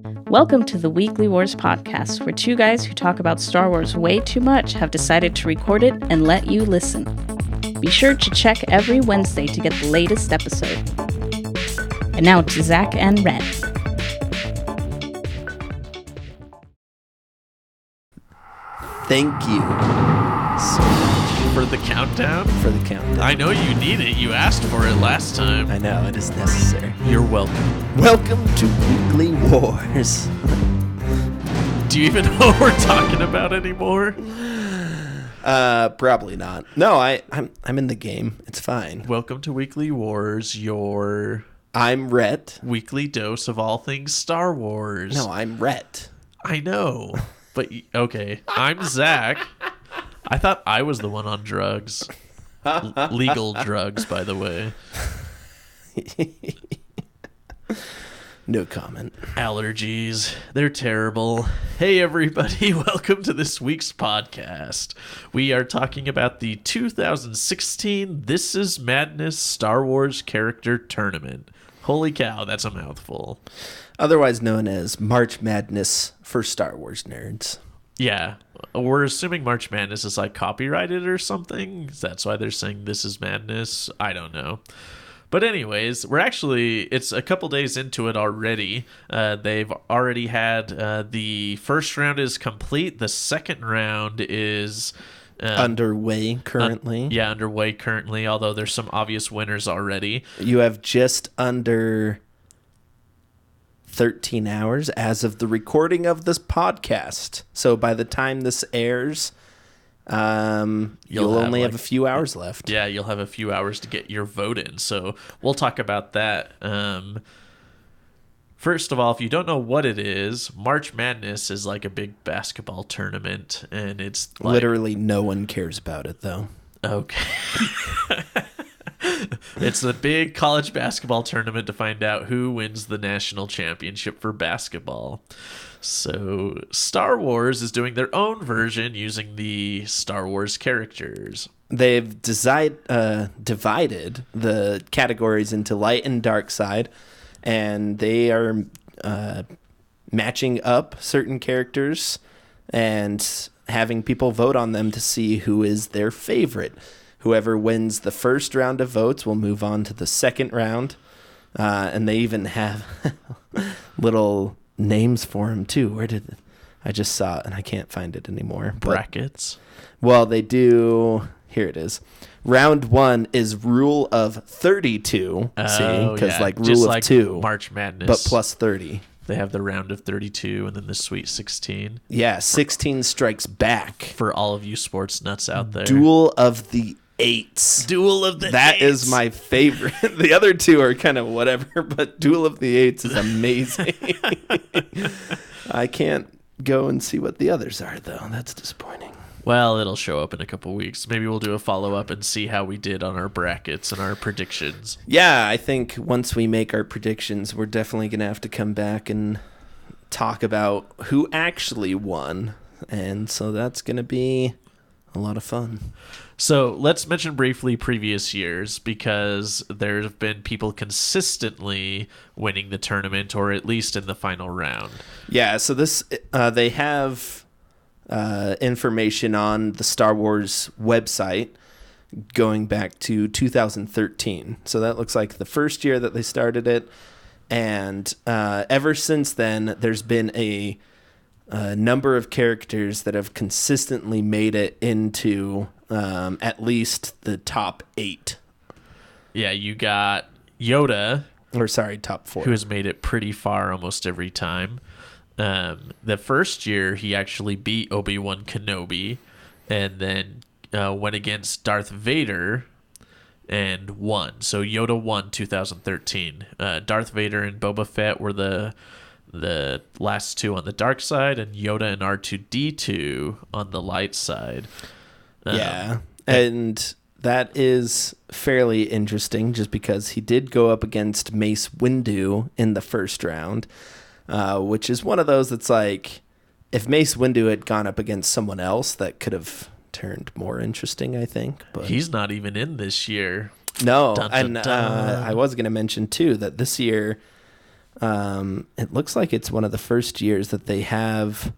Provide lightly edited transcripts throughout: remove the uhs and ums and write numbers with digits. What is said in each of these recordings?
Welcome to the Weekly Wars podcast, where two guys who talk about Star Wars way too much have decided to record it and let you listen. Be sure to check every Wednesday to get the latest episode. And now to Zach and Rhett. Thank you so much for the countdown. I know you need it. You asked for it last time. I know, it is necessary. You're welcome. Welcome to Weekly Wars. Do you even know what we're talking about anymore? Probably not. No, I'm in the game. It's fine. Welcome to Weekly Wars, your I'm Rhett. weekly dose of all things Star Wars. No, I'm Rhett. I know, but okay. I'm Zach. I thought I was the one on drugs. Legal drugs, by the way. No comment. Allergies. They're terrible. Hey, everybody. Welcome to this week's podcast. We are talking about the 2016 This Is Madness Star Wars Character Tournament. Holy cow, that's a mouthful. Otherwise known as March Madness for Star Wars nerds. Yeah. We're assuming March Madness is like copyrighted or something. That's why they're saying This Is Madness. I don't know. But anyways, it's a couple days into it already. They've already had the first round is complete. The second round is underway currently. Underway currently, although there's some obvious winners already. You have just under 13 hours as of the recording of this podcast. So by the time this airs, you'll only have a few hours left. Yeah, you'll have a few hours to get your vote in. So we'll talk about that. First of all, if you don't know what it is, March Madness is like a big basketball tournament, and it's like, literally no one cares about it, though. Okay. It's the big college basketball tournament to find out who wins the national championship for basketball. So Star Wars is doing their own version using the Star Wars characters. They've divided the categories into light and dark side, and they are matching up certain characters and having people vote on them to see who is their favorite. Whoever wins the first round of votes will move on to the second round. And they even have little names for them, too. I just saw it, and I can't find it anymore. Brackets? Well, they do. Here it is. Round 1 is Rule of 32. See? Because Rule of 2. March Madness. But plus 30. They have the round of 32 and then the Sweet 16. Yeah, 16 strikes back. For all of you sports nuts out there. Duel of the Eights. Duel of the That Eights. Is my favorite. The other two are kind of whatever, but Duel of the Eights is amazing. I can't go and see what the others are, though. That's disappointing. Well, it'll show up in a couple weeks. Maybe we'll do a follow-up and see how we did on our brackets and our predictions. Yeah, I think once we make our predictions, we're definitely going to have to come back and talk about who actually won. And so that's going to be a lot of fun. So let's mention briefly previous years, because there have been people consistently winning the tournament, or at least in the final round. Yeah, so this they have information on the Star Wars website going back to 2013. So that looks like the first year that they started it. And ever since then, there's been a number of characters that have consistently made it into at least the top 8. Yeah, you got Yoda. Top 4. Who has made it pretty far almost every time. The first year, he actually beat Obi-Wan Kenobi, and then went against Darth Vader and won. So Yoda won 2013. Darth Vader and Boba Fett were the last two on the dark side, and Yoda and R2-D2 on the light side. Yeah, and that is fairly interesting just because he did go up against Mace Windu in the first round, which is one of those that's like, if Mace Windu had gone up against someone else, that could have turned more interesting, I think. But he's not even in this year. No, dun, dun, and dun. I was going to mention, too, that this year It looks like it's one of the first years that they have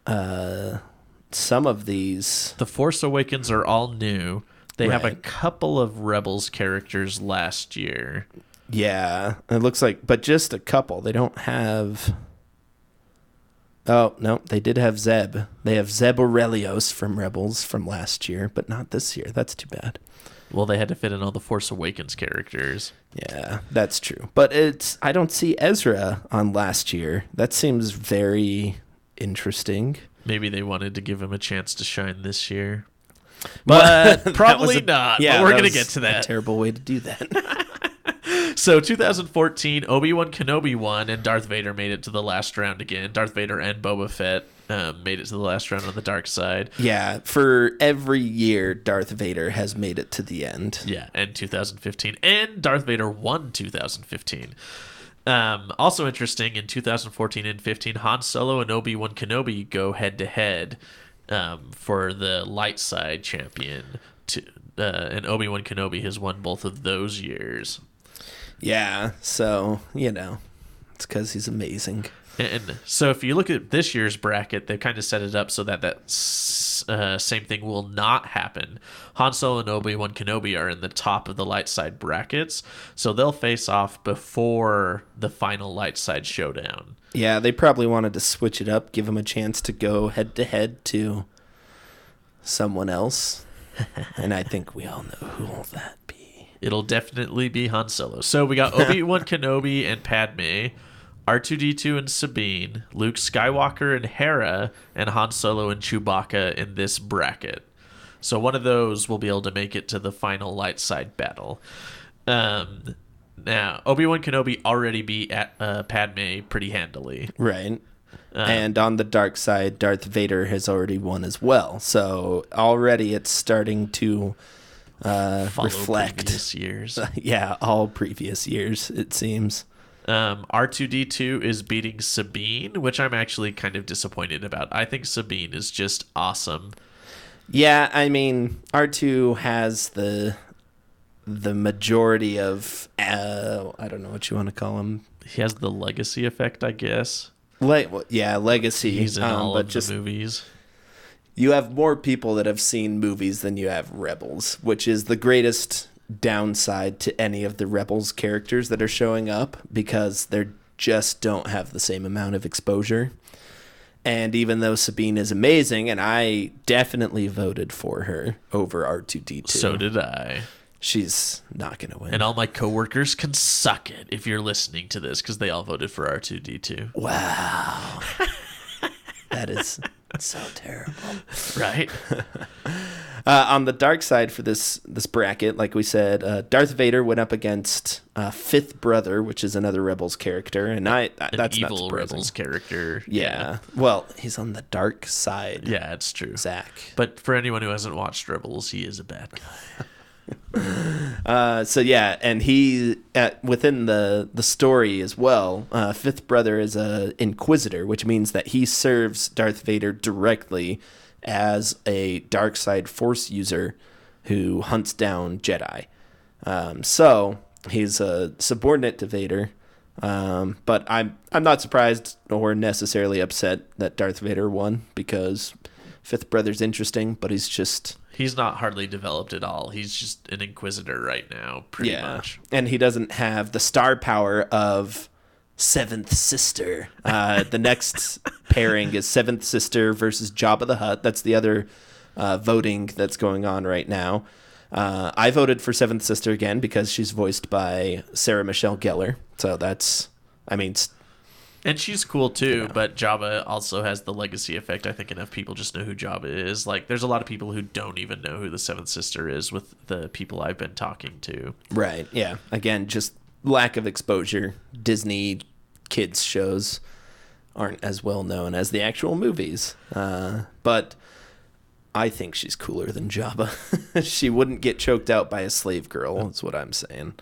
some of these. The Force Awakens are all new. They have a Right. couple of Rebels characters last year. Yeah, it looks like, but just a couple. They don't have. Oh, no, they did have Zeb. They have Zeb Aurelios from Rebels from last year, but not this year. That's too bad. Well, they had to fit in all the Force Awakens characters. Yeah, that's true. But I don't see Ezra on last year. That seems very interesting. Maybe they wanted to give him a chance to shine this year. But probably not. Yeah, but we're that going to was get to that. A terrible way to do that. So 2014, Obi-Wan Kenobi won, and Darth Vader made it to the last round again. Darth Vader and Boba Fett made it to the last round on the dark side. Yeah, for every year, Darth Vader has made it to the end. Yeah, and 2015. And Darth Vader won 2015. Also interesting, in 2014 and 15, Han Solo and Obi-Wan Kenobi go head-to-head for the light side champion. And Obi-Wan Kenobi has won both of those years. Yeah, so, it's because he's amazing. And so if you look at this year's bracket, they've kind of set it up so that same thing will not happen. Han Solo and Obi-Wan Kenobi are in the top of the light side brackets, so they'll face off before the final light side showdown. Yeah, they probably wanted to switch it up, give him a chance to go head-to-head to someone else. And I think we all know who will that be. It'll definitely be Han Solo. So we got Obi-Wan Kenobi and Padme, R2-D2 and Sabine, Luke Skywalker and Hera, and Han Solo and Chewbacca in this bracket. So one of those will be able to make it to the final light side battle. Now, Obi-Wan Kenobi already beat Padme pretty handily. Right. And on the dark side, Darth Vader has already won as well. So already it's starting to reflect previous years. Yeah, all previous years, it seems. R2-D2 is beating Sabine, which I'm actually kind of disappointed about. I think Sabine is just awesome. Yeah, I mean, R2 has the majority of, I don't know what you want to call him. He has the legacy effect, I guess. Legacy. He's in all of just the movies. You have more people that have seen movies than you have Rebels, which is the greatest downside to any of the Rebels characters that are showing up, because they just don't have the same amount of exposure. And even though Sabine is amazing, and I definitely voted for her over R2-D2. So did I. She's not going to win. And all my coworkers can suck it if you're listening to this, because they all voted for R2-D2. Wow. That is so terrible. Right? On the dark side for this bracket, like we said, Darth Vader went up against Fifth Brother, which is another Rebels character, and that's An evil not surprising. Rebels character. Yeah. Well, he's on the dark side. Yeah, it's true. Zach. But for anyone who hasn't watched Rebels, he is a bad guy. So yeah, and he within the story as well, Fifth Brother is a Inquisitor, which means that he serves Darth Vader directly as a dark side Force user who hunts down Jedi. So he's a subordinate to Vader. But I'm not surprised or necessarily upset that Darth Vader won, because Fifth Brother's interesting, but he's not hardly developed at all. He's just an Inquisitor right now, pretty much. And he doesn't have the star power of Seventh Sister. The next pairing is Seventh Sister versus Jabba the Hutt. That's the other voting that's going on right now. I voted for Seventh Sister again because she's voiced by Sarah Michelle Gellar. So and she's cool too, but Jabba also has the legacy effect. I think enough people just know who Jabba is. Like, there's a lot of people who don't even know who the Seventh Sister is with the people I've been talking to. Right, yeah. Again, just lack of exposure. Disney kids shows aren't as well known as the actual movies. But I think she's cooler than Jabba. She wouldn't get choked out by a slave girl, is what I'm saying.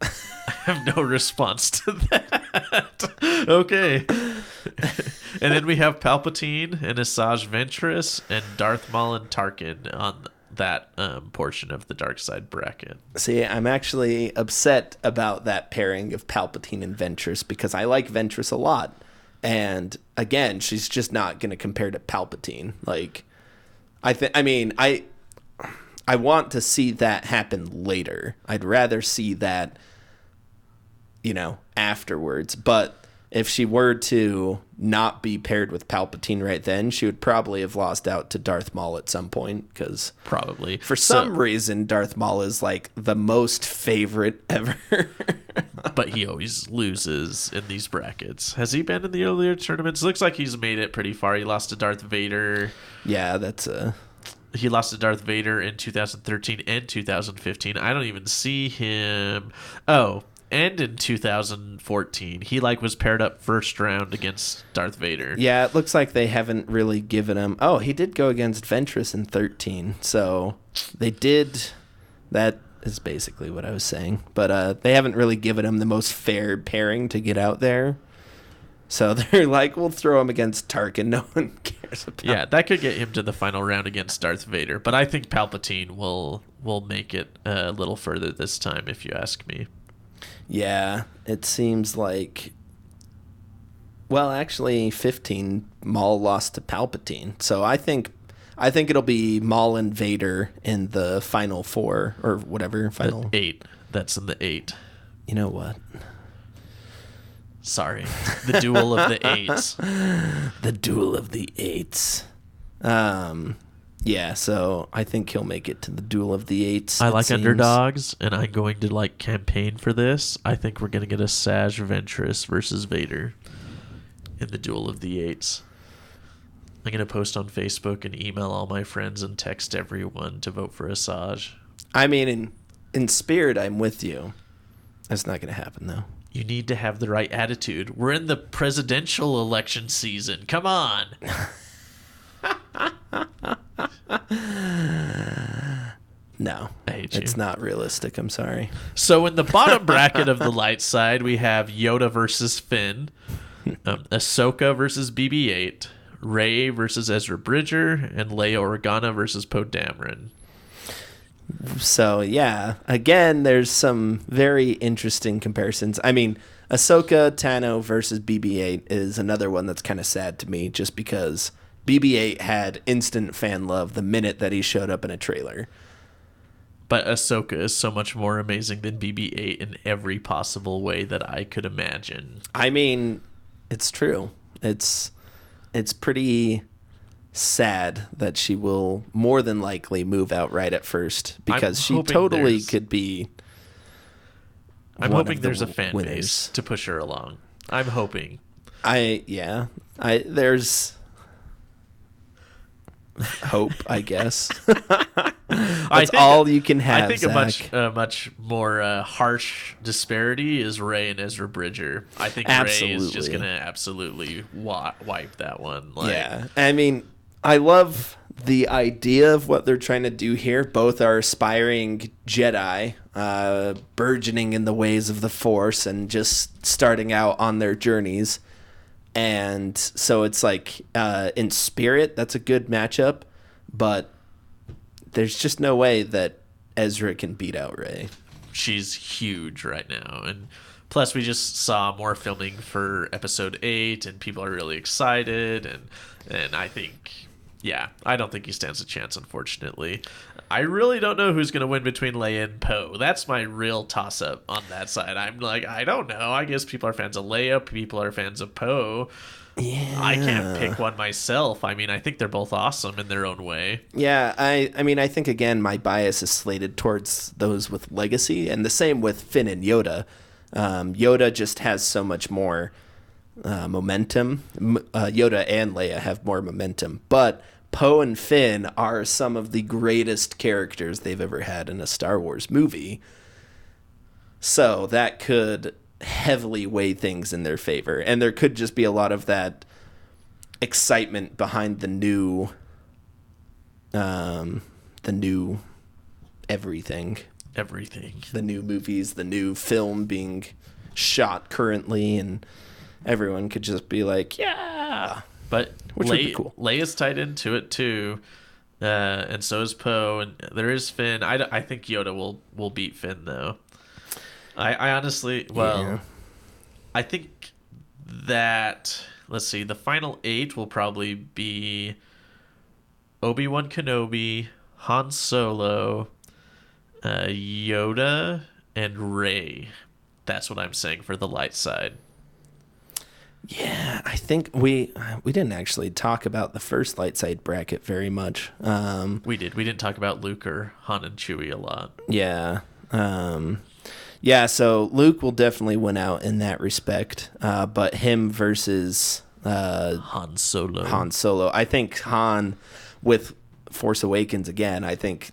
I have no response to that. Okay. And then we have Palpatine and Asajj Ventress and Darth Maul and Tarkin that portion of the dark side bracket. See, I'm actually upset about that pairing of Palpatine and Ventress because I like Ventress a lot. And again, she's just not going to compare to Palpatine. Like, I want to see that happen later. I'd rather see that, afterwards. But if she were to not be paired with Palpatine right then, she would probably have lost out to Darth Maul at some point. Because probably for some reason, Darth Maul is like the most favorite ever. But he always loses in these brackets. Has he been in the earlier tournaments? Looks like he's made it pretty far. He lost to Darth Vader. Yeah, He lost to Darth Vader in 2013 and 2015. I don't even see him. Oh, and in 2014, he was paired up first round against Darth Vader. Yeah, it looks like they haven't really given him. Oh, he did go against Ventress in 13, so they did. That is basically what I was saying, but they haven't really given him the most fair pairing to get out there. So they're like, we'll throw him against Tarkin. No one cares about. Yeah, that could get him to the final round against Darth Vader, but I think Palpatine will make it a little further this time, if you ask me. Yeah, it seems like. Well, actually, 15 Maul lost to Palpatine, so I think it'll be Maul and Vader in the final 4 or whatever final 8. That's in the 8. You know what? Sorry, the duel of the 8s. The duel of the 8s. Yeah, so I think he'll make it to the duel of the 8s. I like underdogs, and I'm going to campaign for this. I think we're going to get a Saj Ventress versus Vader in the duel of the 8s. I'm going to post on Facebook and email all my friends and text everyone to vote for a Saj. I mean, in spirit, I'm with you. That's not going to happen, though. You need to have the right attitude. We're in the presidential election season. Come on. No, I hate you. It's not realistic. I'm sorry. So in the bottom bracket of the light side, we have Yoda versus Finn, Ahsoka versus BB-8, Rey versus Ezra Bridger, and Leia Organa versus Poe Dameron. So, yeah, again, there's some very interesting comparisons. I mean, Ahsoka Tano versus BB-8 is another one that's kind of sad to me just because BB-8 had instant fan love the minute that he showed up in a trailer. But Ahsoka is so much more amazing than BB-8 in every possible way that I could imagine. I mean, it's true. It's pretty sad that she will more than likely move out right at first because she totally could be. I'm hoping there's a fan base to push her along. I'm hoping. There's hope, I guess. That's all you can have. I think a much more harsh disparity is Rey and Ezra Bridger. I think Rey is just gonna absolutely wipe that one. Yeah, I mean, I love the idea of what they're trying to do here. Both are aspiring Jedi, burgeoning in the ways of the Force and just starting out on their journeys. And so it's in spirit, that's a good matchup, but there's just no way that Ezra can beat out Rey. She's huge right now. And plus, we just saw more filming for Episode 8, and people are really excited. And I think, I don't think he stands a chance, unfortunately. I really don't know who's going to win between Leia and Poe. That's my real toss-up on that side. I'm I don't know. I guess people are fans of Leia. People are fans of Poe. Yeah. I can't pick one myself. I mean, I think they're both awesome in their own way. Yeah, I mean, I think, again, my bias is slated towards those with legacy, and the same with Finn and Yoda. Yoda just has so much more momentum. Yoda and Leia have more momentum, but Poe and Finn are some of the greatest characters they've ever had in a Star Wars movie. So that could heavily weigh things in their favor, and there could just be a lot of that excitement behind the new everything, the new movies, the new film being shot currently, and everyone could just be like, yeah. But which would be cool. Leia's tied into it too. And so is Poe, and there is Finn. I think Yoda will beat Finn, though. I honestly, I think that, let's see, the final 8 will probably be Obi-Wan Kenobi, Han Solo, Yoda, and Rey. That's what I'm saying for the light side. Yeah, I think we didn't actually talk about the first light side bracket very much. We did. We didn't talk about Luke or Han and Chewie a lot. Yeah. Yeah, so Luke will definitely win out in that respect. But him versus Han Solo. Han Solo. I think Han with Force Awakens again, I think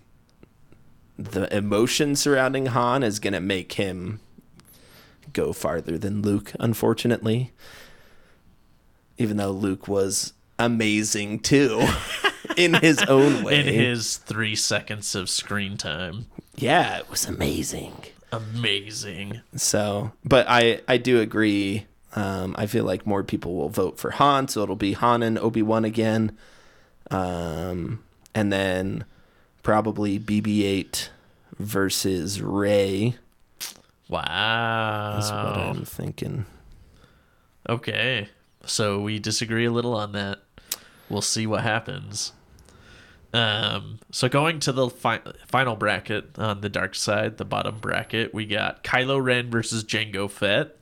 the emotion surrounding Han is going to make him go farther than Luke, unfortunately. Even though Luke was amazing too in his own way. In his 3 seconds of screen time. Yeah, it was amazing. Amazing. So, but I do agree. I feel like more people will vote for Han, so it'll be Han and Obi-Wan again. And then probably BB-8 versus Rey. Wow. That's what I'm thinking. Okay. So we disagree a little on that. We'll see what happens. So going to the final bracket on the dark side, the bottom bracket, we got Kylo Ren versus Jango Fett,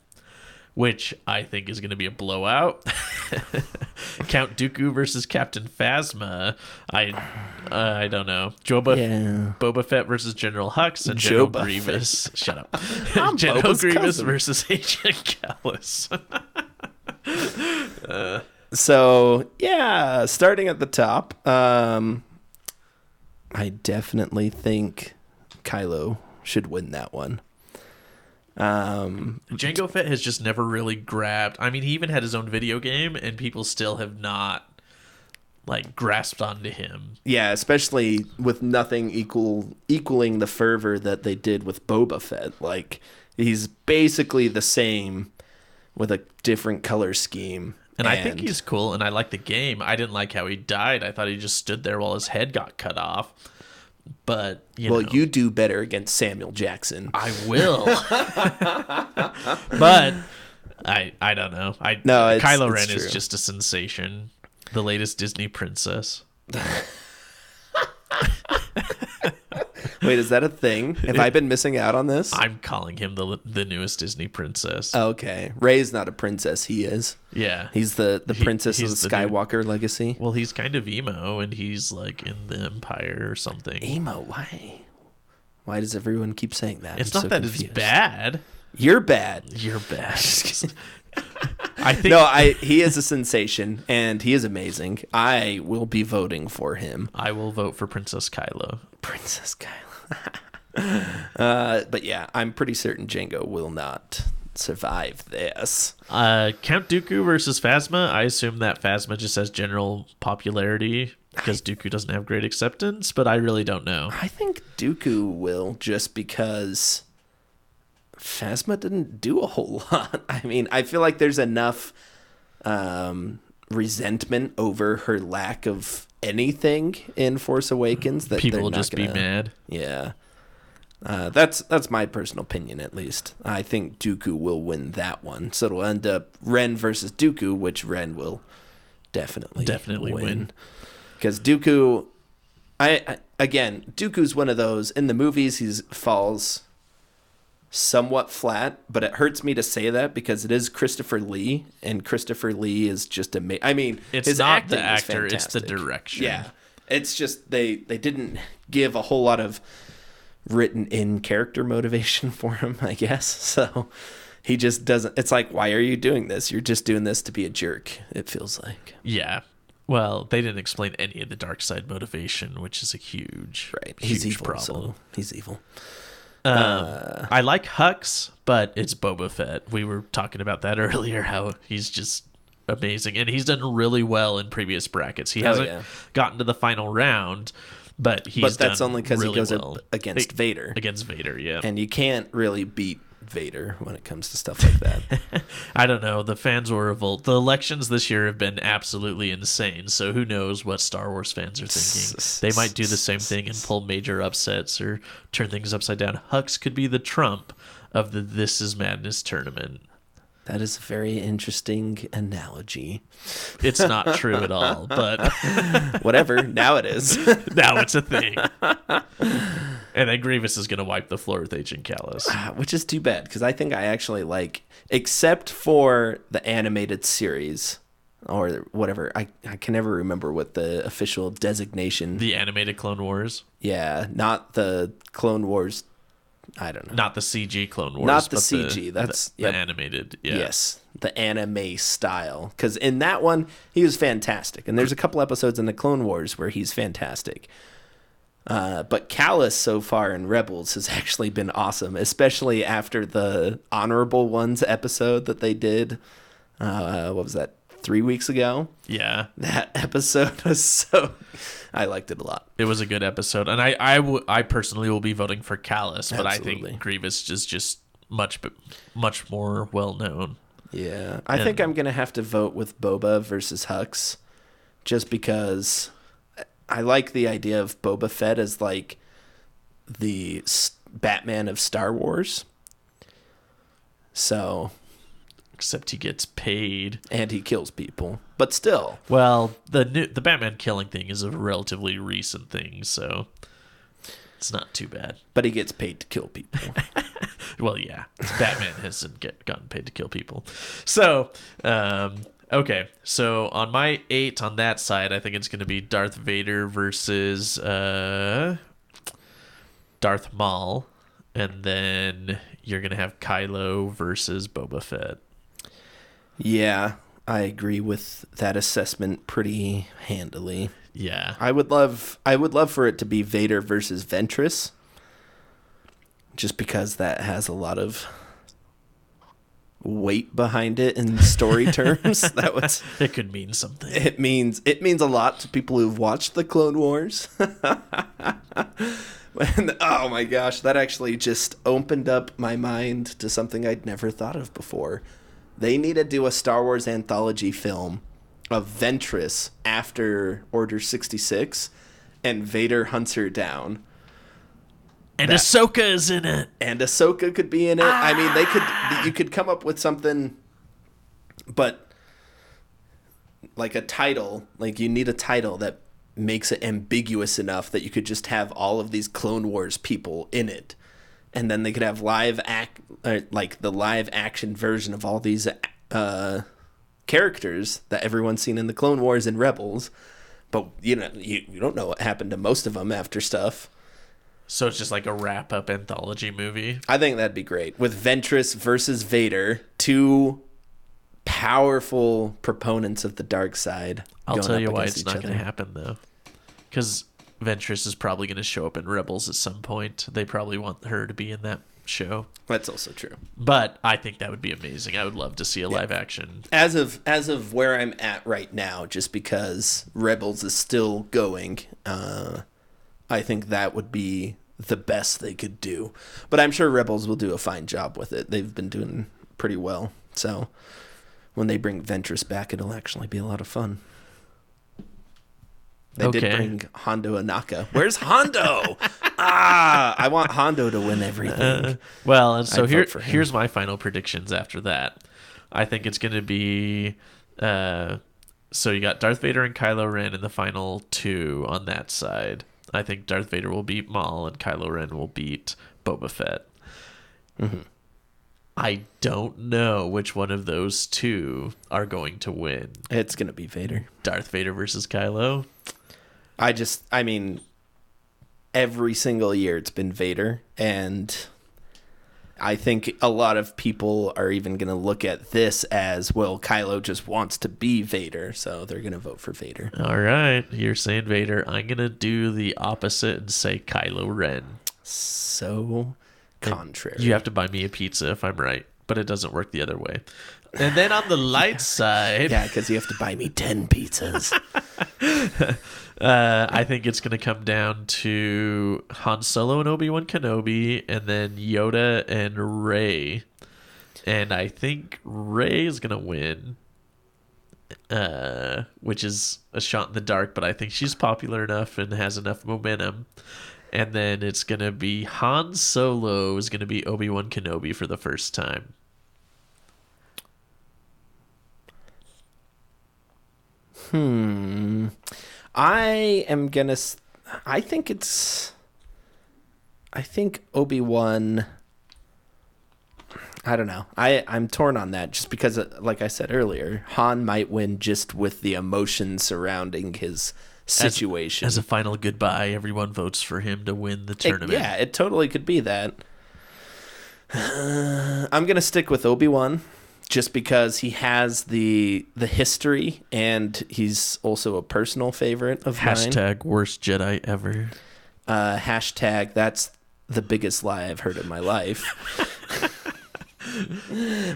which I think is going to be a blowout. Count Dooku versus Captain Phasma. I don't know. Boba Fett versus General Hux and General Grievous. Shut up. General Grievous versus Agent Kallus. So, yeah, starting at the top, I definitely think Kylo should win that one. Jango Fett has just never really grabbed. I mean, he even had his own video game, and people still have not grasped onto him. Yeah, especially with nothing equaling the fervor that they did with Boba Fett. Like, he's basically the same with a different color scheme. And I think he's cool, and I like the game. I didn't like how he died. I thought he just stood there while his head got cut off. But, you do better against Samuel Jackson. I will. But I don't know. Kylo Ren is just a sensation. The latest Disney princess. Wait, is that a thing? Have I been missing out on this? I'm calling him the newest Disney princess. Okay. Rey's not a princess. He is. Yeah. He's the princess of the Skywalker legacy. Well, he's kind of emo, and he's in the Empire or something. Emo? Why? Why does everyone keep saying that? It's not that confused. It's bad. You're bad. You're bad. I think he is a sensation, and he is amazing. I will be voting for him. I will vote for Princess Kylo. Princess Kylo. But yeah, I'm pretty certain Jango will not survive this. Count Dooku versus Phasma. I assume that Phasma just has general popularity because Dooku doesn't have great acceptance, but I really don't know. I think Dooku will, just because Phasma didn't do a whole lot. I mean, I feel like there's enough resentment over her lack of anything in Force Awakens that people will just be mad. Yeah. That's my personal opinion, at least. I think Dooku will win that one. So it'll end up Ren versus Dooku, which Ren will definitely win. Because Dooku, Dooku's one of those, in the movies he falls somewhat flat, but it hurts me to say that because it is Christopher Lee, and Christopher Lee is just amazing. I mean, it's his not acting the actor, is it's the fantastic. direction. Yeah, it's just they didn't give a whole lot of written in character motivation for him, I guess. So he just doesn't. It's like, why are you doing this? You're just doing this to be a jerk, it feels like. Yeah. Well, they didn't explain any of the dark side motivation, which is a huge He's evil, problem. So he's evil. I like Hux, but it's Boba Fett. We were talking about that earlier, how he's just amazing. And he's done really well in previous brackets. He hasn't gotten to the final round, but that's only because really he goes well against Vader. Against Vader, yeah. And you can't really beat Vader when it comes to stuff like that. I don't know. The fans will revolt. The elections this year have been absolutely insane. So who knows what Star Wars fans are thinking? They might do the same thing and pull major upsets or turn things upside down. Hux could be the Trump of the This Is Madness tournament. That is a very interesting analogy. It's not true at all, but whatever. Now it is. Now it's a thing. And then Grievous is going to wipe the floor with Agent Callus. Which is too bad, because I think I actually like, except for the animated series or whatever, I can never remember what the official designation. The animated Clone Wars? Yeah, not the Clone Wars. I don't know. Not the CG Clone Wars. Not the CG. That's the animated. Yeah. Yes, the anime style. Because in that one, he was fantastic. And there's a couple episodes in the Clone Wars where he's fantastic. But Callus so far in Rebels has actually been awesome, especially after the Honorable Ones episode that they did. What was that? 3 weeks ago? Yeah. That episode was so... I liked it a lot. It was a good episode. And I personally will be voting for Callus, but Absolutely. I think Grievous is just much more well-known. Yeah. I think I'm going to have to vote with Boba versus Hux, just because I like the idea of Boba Fett as like the Batman of Star Wars. So... Except he gets paid. And he kills people. But still. Well, the Batman killing thing is a relatively recent thing, so it's not too bad. But he gets paid to kill people. Well, yeah. Batman hasn't gotten paid to kill people. So, okay. So on my 8 on that side, I think it's going to be Darth Vader versus Darth Maul. And then you're going to have Kylo versus Boba Fett. Yeah, I agree with that assessment pretty handily. Yeah. I would love for it to be Vader versus Ventress, just because that has a lot of weight behind it in story terms. It could mean something. It means a lot to people who've watched the Clone Wars. And, oh my gosh, that actually just opened up my mind to something I'd never thought of before. They need to do a Star Wars anthology film of Ventress after Order 66, and Vader hunts her down. And Ahsoka is in it. And Ahsoka could be in it. I mean, you could come up with something, but like a title, like you need a title that makes it ambiguous enough that you could just have all of these Clone Wars people in it. And then they could have the live action version of all these characters that everyone's seen in the Clone Wars and Rebels. But, you don't know what happened to most of them after stuff. So it's just like a wrap-up anthology movie? I think that'd be great. With Ventress versus Vader, two powerful proponents of the dark side. I'll tell you why it's not going to happen, though. Because Ventress is probably going to show up in Rebels at some point. They probably want her to be in that show. That's also true. But I think that would be amazing. I would love to see a live action. As of where I'm at right now, just because Rebels is still going, I think that would be the best they could do. But I'm sure Rebels will do a fine job with it. They've been doing pretty well. So when they bring Ventress back, it'll actually be a lot of fun. They did bring Hondo Anaka. Where's Hondo? I want Hondo to win everything. Well, and so here's my final predictions after that. I think it's going to be... so you got Darth Vader and Kylo Ren in the final 2 on that side. I think Darth Vader will beat Maul and Kylo Ren will beat Boba Fett. Mm-hmm. I don't know which one of those two are going to win. It's going to be Vader. Darth Vader versus Kylo? I mean, every single year it's been Vader, and I think a lot of people are even going to look at this as, well, Kylo just wants to be Vader, so they're going to vote for Vader. All right, you're saying Vader. I'm going to do the opposite and say Kylo Ren. So contrary. You have to buy me a pizza if I'm right, but it doesn't work the other way. And then on the light side... Yeah, because you have to buy me 10 pizzas. I think it's going to come down to Han Solo and Obi-Wan Kenobi, and then Yoda and Rey. And I think Rey is going to win, which is a shot in the dark, but I think she's popular enough and has enough momentum. And then it's going to be Han Solo is going to be Obi-Wan Kenobi for the first time. I think Obi-Wan, I don't know. I'm torn on that just because, like I said earlier, Han might win just with the emotion surrounding his situation. As a final goodbye, everyone votes for him to win the tournament. It totally could be that. I'm going to stick with Obi-Wan just because he has the history and he's also a personal favorite of mine. Hashtag worst Jedi ever. Hashtag that's the biggest lie I've heard in my life.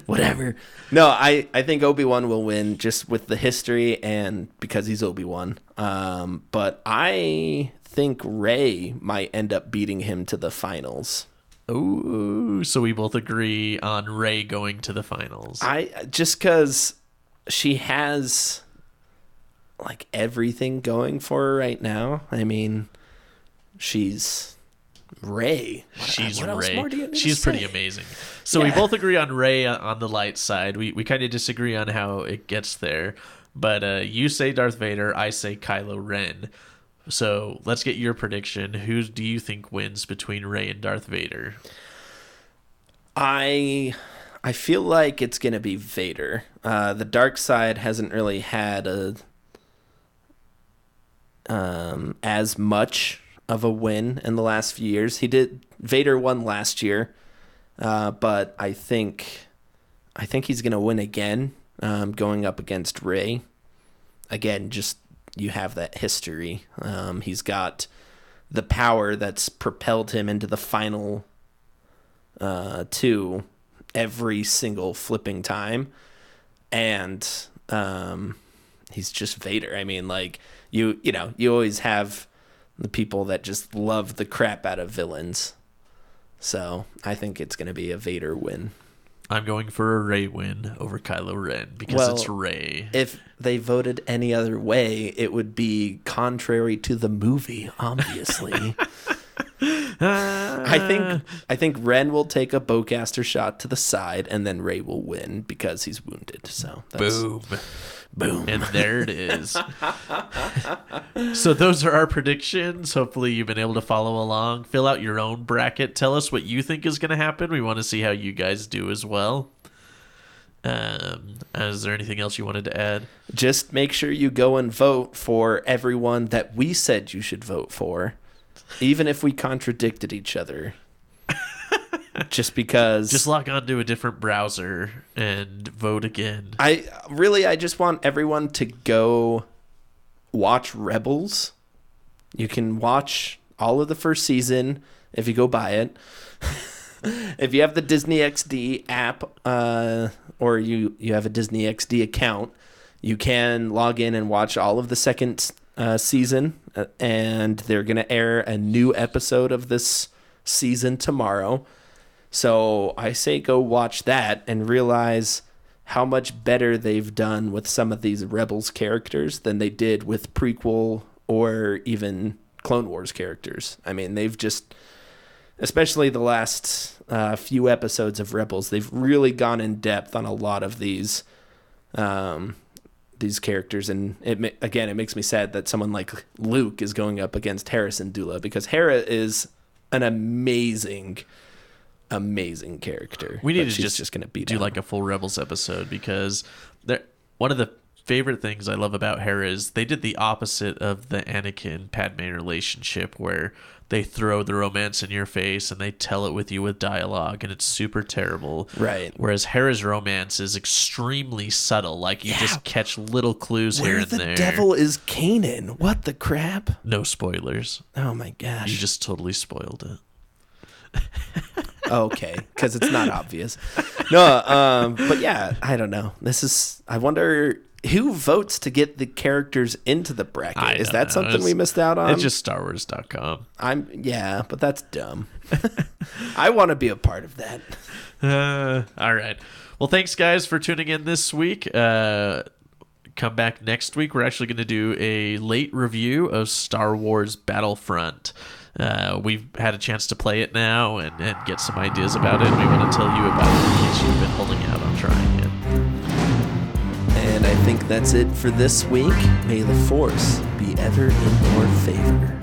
Whatever. No, I think Obi-Wan will win just with the history and because he's Obi-Wan. But I think Rey might end up beating him to the finals. Oh, so we both agree on Rey going to the finals. Just because she has like everything going for her right now. I mean, she's Rey. She's what Rey. Else more do you need She's to pretty say? amazing. So we both agree on Rey on the light side. We kind of disagree on how it gets there. But you say Darth Vader, I say Kylo Ren. So let's get your prediction. Who do you think wins between Rey and Darth Vader? I feel like it's gonna be Vader. The dark side hasn't really had as much of a win in the last few years. Vader won last year, but I think he's gonna win again, going up against Rey. Again, just you have that history. He's got the power that's propelled him into the final two every single flipping time, and he's just Vader. I mean, like you always have the people that just love the crap out of villains. So I think it's going to be a Vader win. I'm going for a Rey win over Kylo Ren because it's Rey. If they voted any other way, it would be contrary to the movie, obviously. I think Ren will take a bowcaster shot to the side, and then Rey will win because he's wounded. So that's, boom, and there it is. So those are our predictions. Hopefully you've been able to follow along. Fill out your own bracket. Tell us what you think is going to happen. We want to see how you guys do as well. Is there anything else you wanted to add? Just make sure you go and vote for everyone that we said you should vote for, even if we contradicted each other. Just because. Just log on to a different browser and vote again. I just want everyone to go watch Rebels. You can watch all of the first season if you go buy it. If you have the Disney XD app, or you have a Disney XD account, you can log in and watch all of the second season, and they're going to air a new episode of this season tomorrow. So I say go watch that and realize how much better they've done with some of these Rebels characters than they did with prequel or even Clone Wars characters. I mean, they've just, especially the last few episodes of Rebels, they've really gone in depth on a lot of these characters. And it makes me sad that someone like Luke is going up against Hera Syndulla, because Hera is an amazing character. We need to just gonna beat do him. like a full Rebels episode, because one of the favorite things I love about Hera is they did the opposite of the Anakin Padme relationship, where they throw the romance in your face and they tell it with you with dialogue, and it's super terrible. Right. Whereas Hera's romance is extremely subtle. Like you just catch little clues here and there. Where the devil is Kanan? What the crap? No spoilers. Oh my gosh. You just totally spoiled it. Okay, because it's not obvious. No, but yeah, I don't know. I wonder who votes to get the characters into the bracket? Is that something we missed out on? It's just StarWars.com. Yeah, but that's dumb. I want to be a part of that. All right. Well, thanks, guys, for tuning in this week. Come back next week. We're actually going to do a late review of Star Wars Battlefront. We've had a chance to play it now and get some ideas about it. We want to tell you about it in case you've been holding out on trying it. And I think that's it for this week. May the Force be ever in your favor.